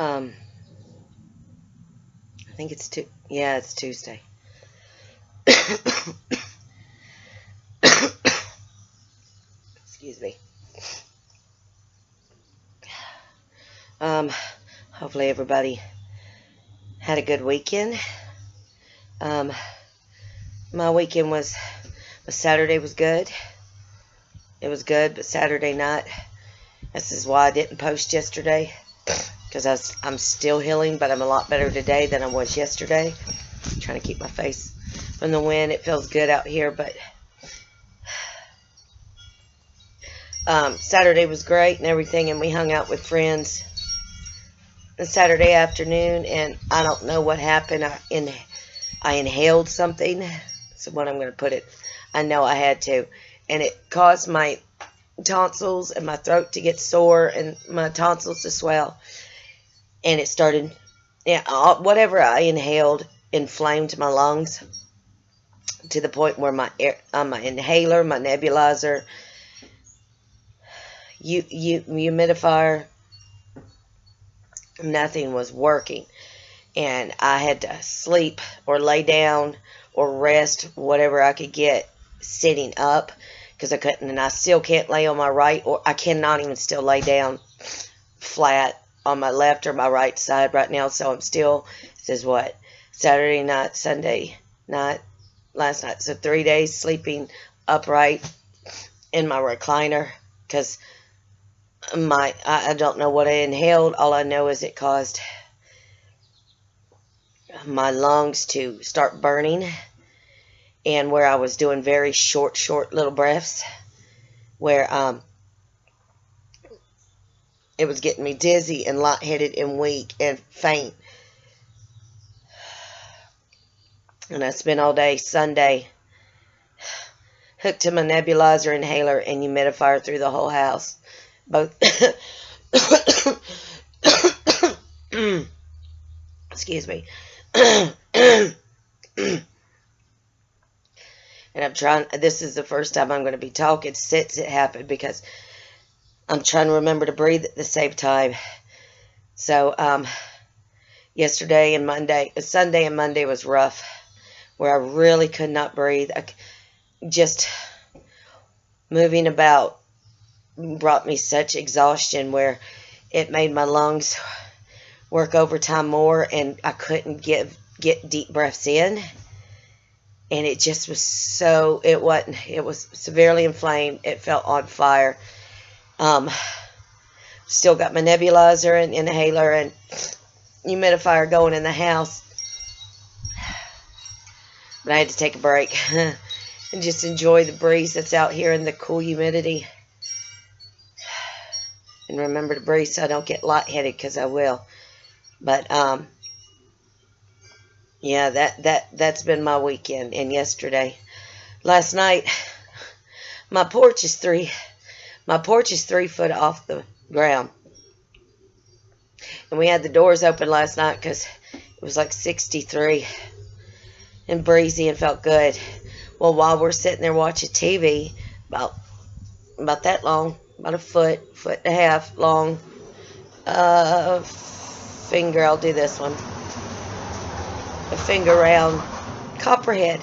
I think it's yeah, it's Tuesday. Excuse me. Hopefully everybody had a good weekend. My weekend was Saturday was good. It was good, but Saturday night, this is why I didn't post yesterday, because I'm still healing, but I'm a lot better today than I was yesterday. I'm trying to keep my face from the wind. It feels good out here, but Saturday was great and everything, and we hung out with friends on Saturday afternoon, and I don't know what happened. I inhaled something. So what I'm going to put it, I know I had to, and it caused my tonsils and my throat to get sore and my tonsils to swell, and it started, yeah, whatever I inhaled inflamed my lungs to the point where my inhaler, my nebulizer, humidifier, nothing was working, and I had to sleep or lay down or rest, whatever I could get, sitting up, because I couldn't, and I still can't lay on my right, or I cannot even still lay down flat on my left or my right side right now. So I'm still, this is what, Saturday night, Sunday night, last night, so 3 days sleeping upright in my recliner, because I don't know what I inhaled. All I know is it caused my lungs to start burning, and where I was doing very short little breaths, where it was getting me dizzy and lightheaded and weak and faint. And I spent all day Sunday hooked to my nebulizer, inhaler, and humidifier through the whole house. Both excuse me. And I'm trying, this is the first time I'm going to be talking since it happened, because I'm trying to remember to breathe at the same time. So, Sunday and Monday was rough, where I really could not breathe. Just moving about brought me such exhaustion, where it made my lungs work overtime more, and I couldn't get deep breaths in. And it just was so, it was severely inflamed. It felt on fire. Still got my nebulizer and inhaler and humidifier going in the house. But I had to take a break and just enjoy the breeze that's out here and the cool humidity. And remember to breathe so I don't get lightheaded, because I will. But, yeah, that's been my weekend. And yesterday, last night, my porch is 3 foot off the ground, and we had the doors open last night because it was like 63 and breezy and felt good. Well, while we're sitting there watching TV, about that long, about a foot and a half long, finger, I'll do this one, a finger round copperhead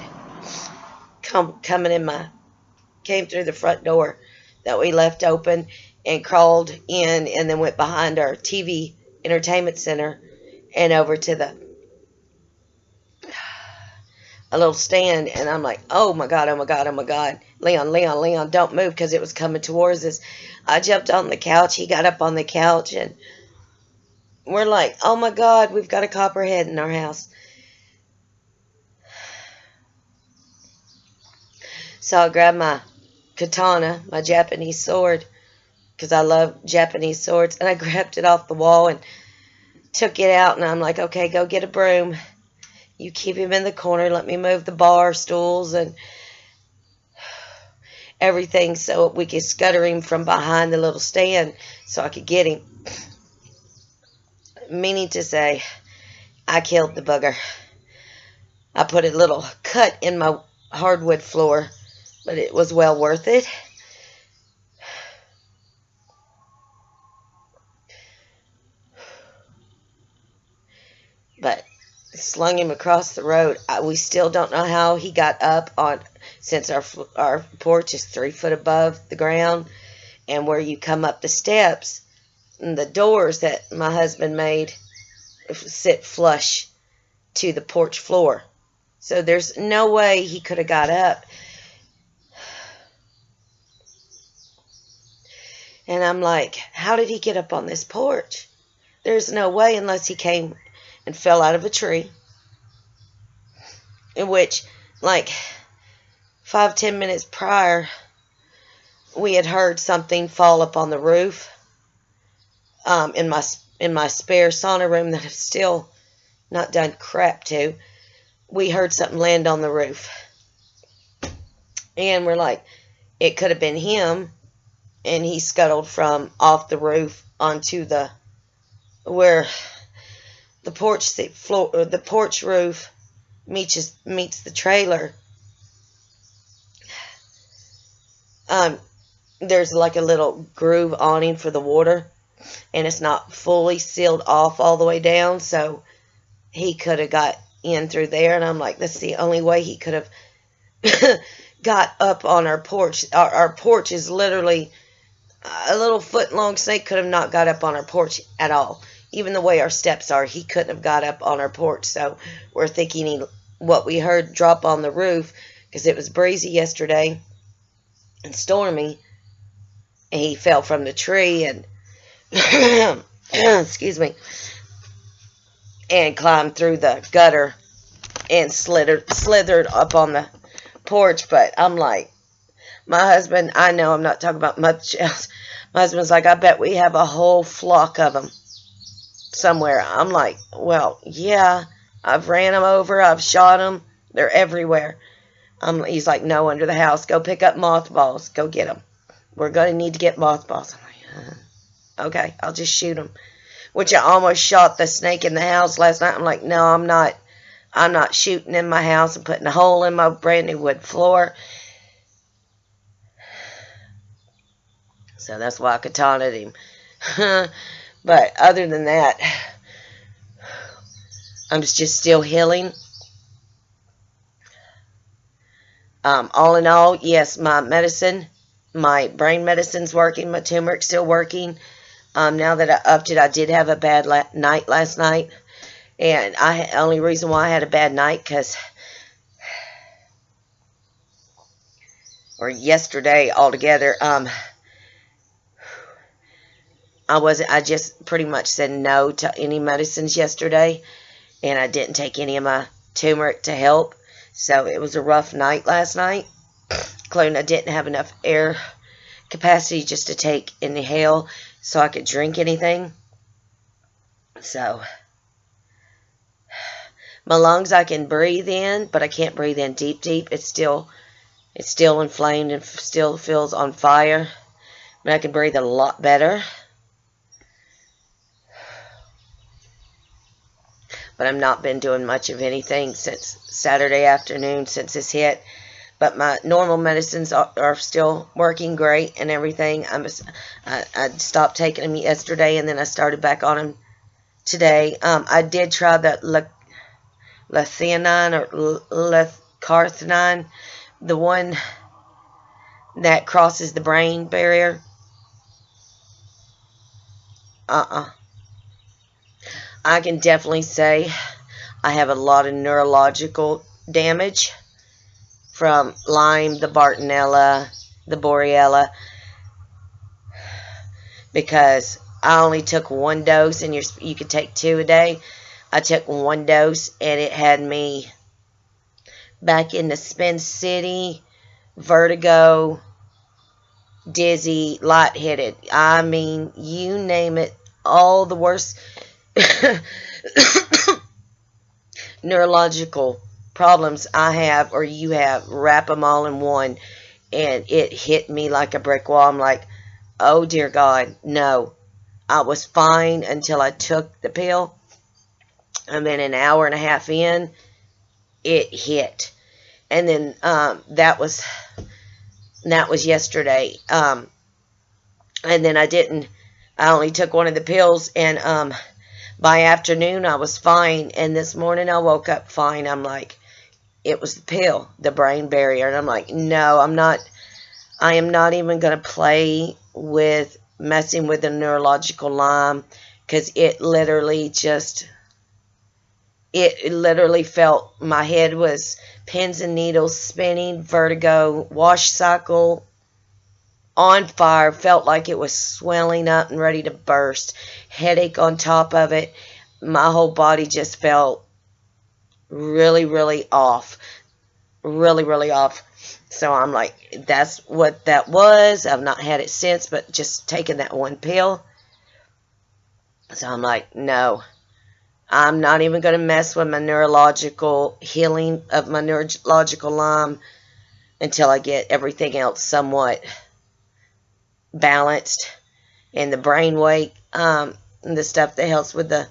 came through the front door that we left open and crawled in, and then went behind our TV entertainment center and over to a little stand. And I'm like, oh my God, oh my God, oh my God. Leon, don't move, because it was coming towards us. I jumped on the couch. He got up on the couch, and we're like, oh my God, we've got a copperhead in our house. So I grabbed my katana, my Japanese sword, because I love Japanese swords, and I grabbed it off the wall and took it out, and I'm like, okay, go get a broom. You keep him in the corner. Let me move the bar stools and everything so we could scutter him from behind the little stand so I could get him. Meaning to say, I killed the bugger. I put a little cut in my hardwood floor, but it was well worth it. but slung him across the road. We still don't know how he got up on, since our porch is 3 foot above the ground, and where you come up the steps, and the doors that my husband made sit flush to the porch floor. So there's no way he could have got up. And I'm like, how did he get up on this porch? There's no way, unless he came and fell out of a tree. In which, like, 5-10 minutes prior, we had heard something fall up on the roof in my spare sauna room that I've still not done crap to. We heard something land on the roof. And we're like, it could have been him, and he scuttled from off the roof onto the, where the porch floor, the porch roof meets the trailer. There's like a little groove awning for the water, and it's not fully sealed off all the way down, so he could have got in through there. And I'm like, that's the only way he could have got up on our porch. Our porch is literally a little foot-long snake. Could have not got up on our porch at all. Even the way our steps are, he couldn't have got up on our porch. So we're thinking what we heard drop on the roof, because it was breezy yesterday and stormy, and he fell from the tree and excuse me, and climbed through the gutter and slithered up on the porch. But I'm like, my husband, I know I'm not talking about much else. My husband's like, I bet we have a whole flock of them somewhere. I'm like, well, yeah, I've ran them over, I've shot them, they're everywhere. He's like, no, under the house. Go pick up mothballs. Go get them. We're going to need to get mothballs. I'm like, okay, I'll just shoot them. Which I almost shot the snake in the house last night. I'm like, no, I'm not shooting in my house and putting a hole in my brand new wood floor. So that's why I katanaed him. But other than that, I'm just still healing. All in all, yes, my brain medicine's working. My turmeric's still working. Now that I upped it, I did have a bad night last night. And only reason why I had a bad night, or yesterday altogether, I just pretty much said no to any medicines yesterday. And I didn't take any of my turmeric to help. So it was a rough night last night, including I didn't have enough air capacity just to inhale so I could drink anything. So my lungs I can breathe in, but I can't breathe in deep. It's still inflamed and still feels on fire. But I can breathe a lot better. But I've not been doing much of anything since Saturday afternoon, since this hit. But my normal medicines are still working great and everything. I stopped taking them yesterday, and then I started back on them today. I did try the L-carnitine or L-carnitine, the one that crosses the brain barrier. I can definitely say I have a lot of neurological damage from Lyme, the Bartonella, the Borrelia, because I only took one dose, and you could take 2 a day. I took 1 dose, and it had me back into Spin City, vertigo, dizzy, lightheaded. I mean, you name it, all the worst neurological problems I have or you have, wrap them all in one. And it hit me like a brick wall. I'm like, oh dear God, no. I was fine until I took the pill, and then an hour and a half in, it hit. And then that was yesterday. And then I only took one of the pills, and By afternoon, I was fine. And this morning, I woke up fine. I'm like, it was the pill, the brain barrier. And I'm like, no, I am not even going to play with messing with the neurological Lyme, because it literally felt, my head was pins and needles, spinning, vertigo, wash cycle, on fire, felt like it was swelling up and ready to burst, headache on top of it. My whole body just felt really, really off, really, really off. So I'm like, that's what that was. I've not had it since, but just taking that one pill. So I'm like, no, I'm not even going to mess with my neurological healing of my neurological Lyme until I get everything else somewhat balanced. And the brain wake, and the stuff that helps with the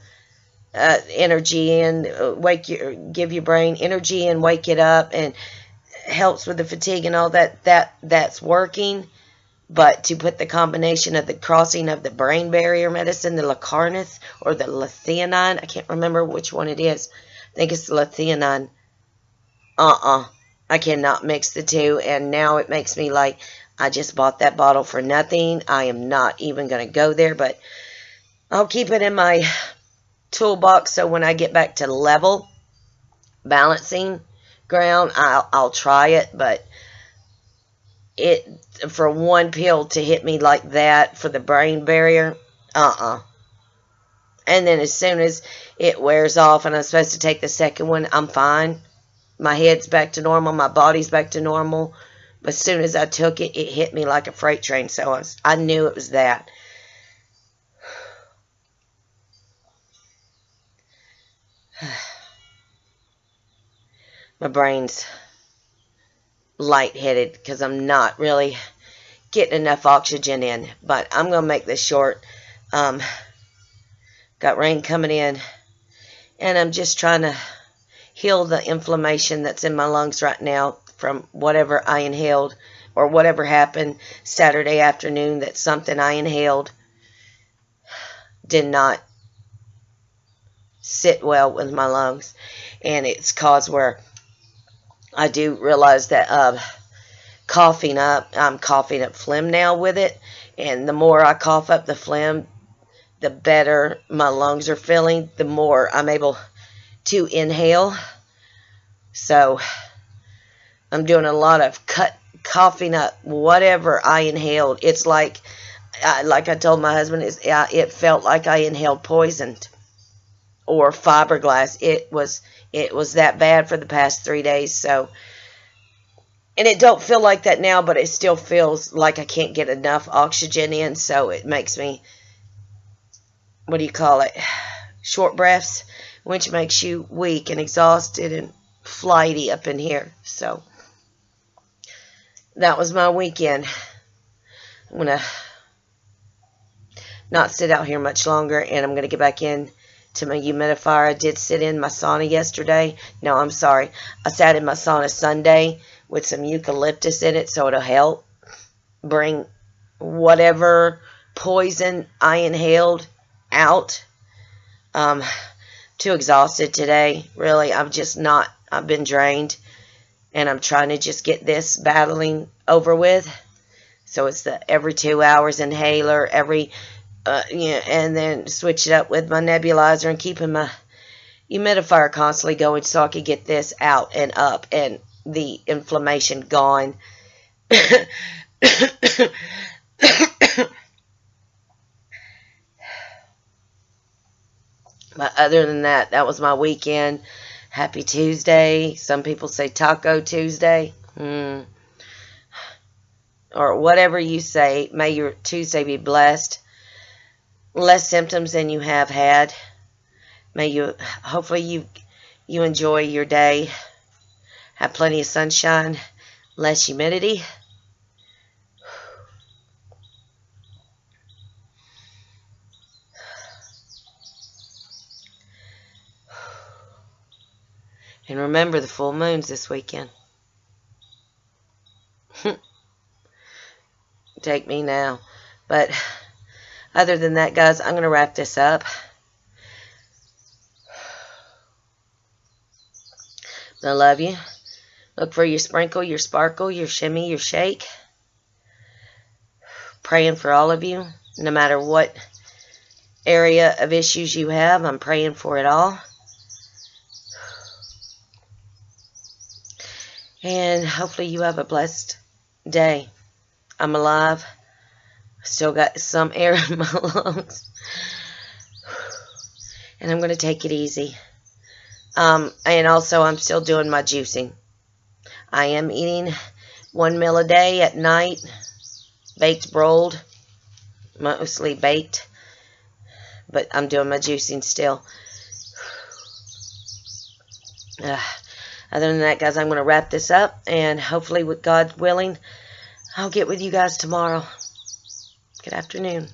energy and give your brain energy and wake it up, and helps with the fatigue and all that's working. But to put the combination of the crossing of the brain barrier medicine, the L-carnitine or the lytheanine, I can't remember which one it is. I think it's the lytheanine. I cannot mix the two, and now it makes me like, I just bought that bottle for nothing. I am not even going to go there, but I'll keep it in my toolbox, so when I get back to level balancing ground, I'll try it. But it, for one pill to hit me like that for the brain barrier, and then as soon as it wears off and I'm supposed to take the second one, I'm fine. My head's back to normal, my body's back to normal. But as soon as I took it, it hit me like a freight train. So I knew it was that. My brain's lightheaded because I'm not really getting enough oxygen in. But I'm going to make this short. Got rain coming in, and I'm just trying to heal the inflammation that's in my lungs right now from whatever I inhaled, or whatever happened Saturday afternoon, that something I inhaled did not sit well with my lungs. And it's caused where I do realize that I'm coughing up phlegm now with it. And the more I cough up the phlegm, the better my lungs are feeling, the more I'm able to inhale. So I'm doing a lot of coughing up whatever I inhaled. It's like I told my husband, it felt like I inhaled poison or fiberglass. It was that bad for the past 3 days. So, and it don't feel like that now, but it still feels like I can't get enough oxygen in. So it makes me, what do you call it, short breaths, which makes you weak and exhausted and flighty up in here. So that was my weekend. I'm going to not sit out here much longer, and I'm going to get back in to my humidifier. I did sit in my sauna yesterday. No, I'm sorry. I sat in my sauna Sunday with some eucalyptus in it, so it'll help bring whatever poison I inhaled out. Too exhausted today. Really, I've been drained. And I'm trying to just get this battling over with. So it's the every 2 hours inhaler, and then switch it up with my nebulizer and keeping my humidifier constantly going so I could get this out and up and the inflammation gone. But other than that, that was my weekend. Happy Tuesday. Some people say Taco Tuesday. Or whatever you say. May your Tuesday be blessed. Less symptoms than you have had. Hopefully you enjoy your day. Have plenty of sunshine. Less humidity. And remember the full moon's this weekend. Take me now. But other than that, guys, I'm going to wrap this up. I love you. Look for your sprinkle, your sparkle, your shimmy, your shake. Praying for all of you, no matter what area of issues you have. I'm praying for it all. And hopefully you have a blessed day. I'm alive. Still got some air in my lungs. And I'm going to take it easy. And also I'm still doing my juicing. I am eating 1 meal a day at night. Baked, broiled. Mostly baked. But I'm doing my juicing still. Other than that, guys, I'm going to wrap this up. And hopefully, with God willing, I'll get with you guys tomorrow. Good afternoon.